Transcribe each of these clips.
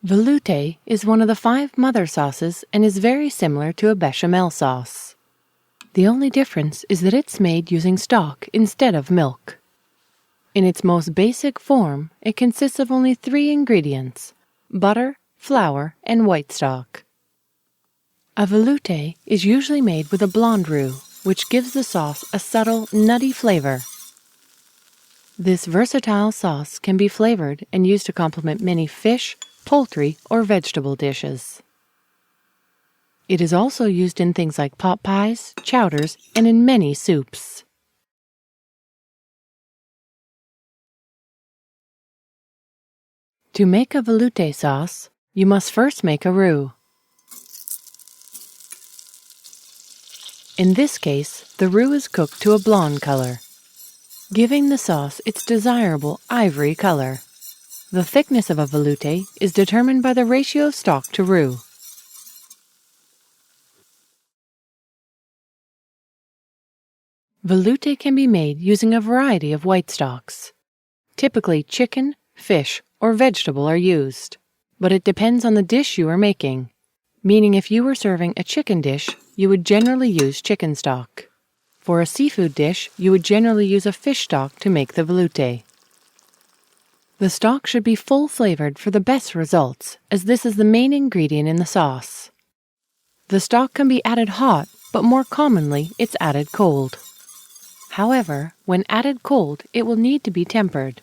Veloute is one of the 5 mother sauces and is very similar to a bechamel sauce. The only difference is that it's made using stock instead of milk. In its most basic form, it consists of only 3 ingredients: butter, flour, and white stock. A veloute is usually made with a blonde roux, which gives the sauce a subtle, nutty flavor. This versatile sauce can be flavored and used to complement many fish, poultry, or vegetable dishes. It is also used in things like pot pies, chowders, and in many soups. To make a veloute sauce, you must first make a roux. In this case, the roux is cooked to a blonde color, giving the sauce its desirable ivory color. The thickness of a veloute is determined by the ratio of stock to roux. Veloute can be made using a variety of white stocks. Typically chicken, fish, or vegetable are used, but it depends on the dish you are making, meaning if you were serving a chicken dish, you would generally use chicken stock. For a seafood dish, you would generally use a fish stock to make the veloute. The stock should be full-flavored for the best results, as this is the main ingredient in the sauce. The stock can be added hot, but more commonly it's added cold. However, when added cold, it will need to be tempered.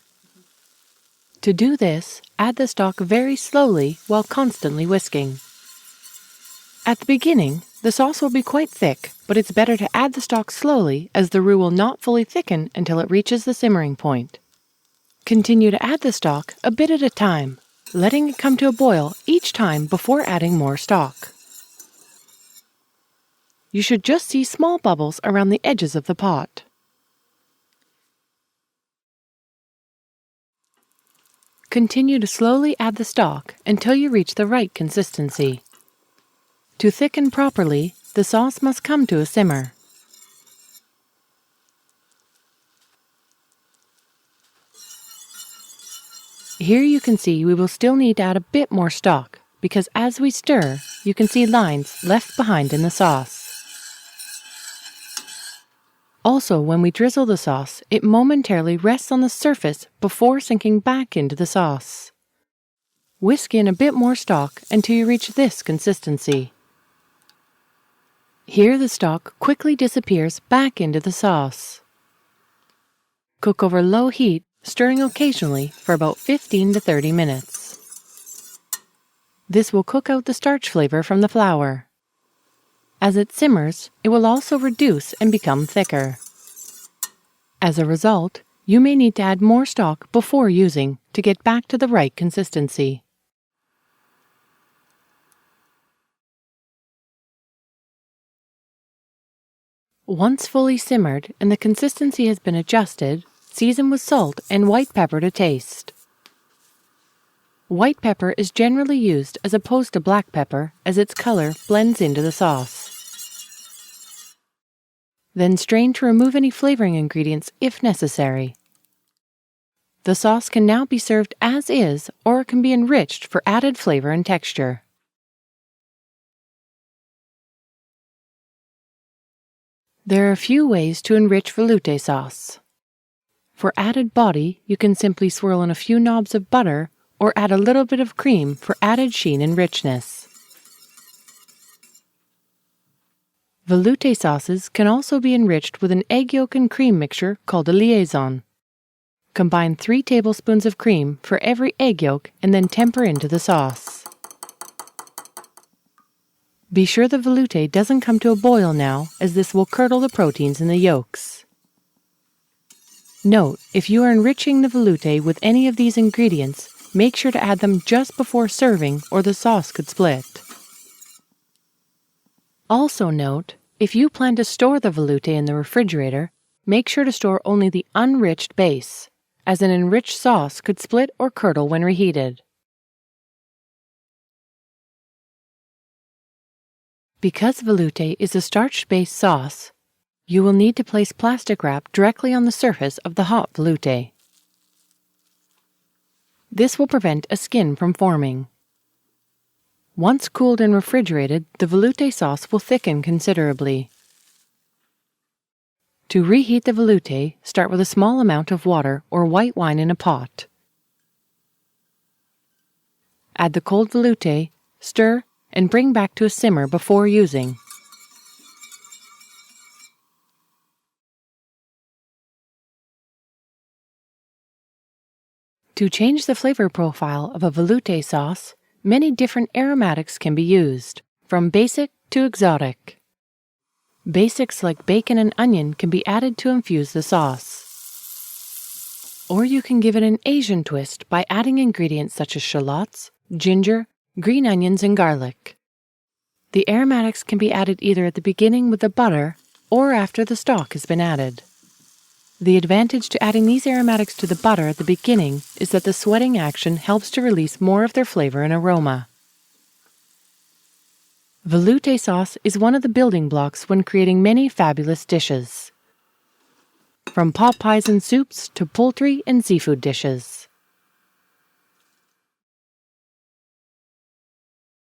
To do this, add the stock very slowly while constantly whisking. At the beginning, the sauce will be quite thick, but it's better to add the stock slowly as the roux will not fully thicken until it reaches the simmering point. Continue to add the stock a bit at a time, letting it come to a boil each time before adding more stock. You should just see small bubbles around the edges of the pot. Continue to slowly add the stock until you reach the right consistency. To thicken properly, the sauce must come to a simmer. Here you can see we will still need to add a bit more stock, because as we stir, you can see lines left behind in the sauce. Also, when we drizzle the sauce, it momentarily rests on the surface before sinking back into the sauce. Whisk in a bit more stock until you reach this consistency. Here the stock quickly disappears back into the sauce. Cook over low heat, stirring occasionally for about 15 to 30 minutes. This will cook out the starch flavor from the flour. As it simmers, it will also reduce and become thicker. As a result, you may need to add more stock before using to get back to the right consistency. Once fully simmered and the consistency has been adjusted, season with salt and white pepper to taste. White pepper is generally used as opposed to black pepper as its color blends into the sauce. Then strain to remove any flavoring ingredients if necessary. The sauce can now be served as is or it can be enriched for added flavor and texture. There are a few ways to enrich veloute sauce. For added body, you can simply swirl in a few knobs of butter or add a little bit of cream for added sheen and richness. Veloute sauces can also be enriched with an egg yolk and cream mixture called a liaison. Combine 3 tablespoons of cream for every egg yolk and then temper into the sauce. Be sure the veloute doesn't come to a boil now, as this will curdle the proteins in the yolks. Note, if you are enriching the veloute with any of these ingredients, make sure to add them just before serving or the sauce could split. Also note, if you plan to store the veloute in the refrigerator, make sure to store only the unriched base, as an enriched sauce could split or curdle when reheated. Because veloute is a starch-based sauce, you will need to place plastic wrap directly on the surface of the hot veloute. This will prevent a skin from forming. Once cooled and refrigerated, the veloute sauce will thicken considerably. To reheat the veloute, start with a small amount of water or white wine in a pot. Add the cold veloute, stir, and bring back to a simmer before using. To change the flavor profile of a veloute sauce, many different aromatics can be used, from basic to exotic. Basics like bacon and onion can be added to infuse the sauce. Or you can give it an Asian twist by adding ingredients such as shallots, ginger, green onions, and garlic. The aromatics can be added either at the beginning with the butter or after the stock has been added. The advantage to adding these aromatics to the butter at the beginning is that the sweating action helps to release more of their flavor and aroma. Veloute sauce is one of the building blocks when creating many fabulous dishes, from pot pies and soups to poultry and seafood dishes.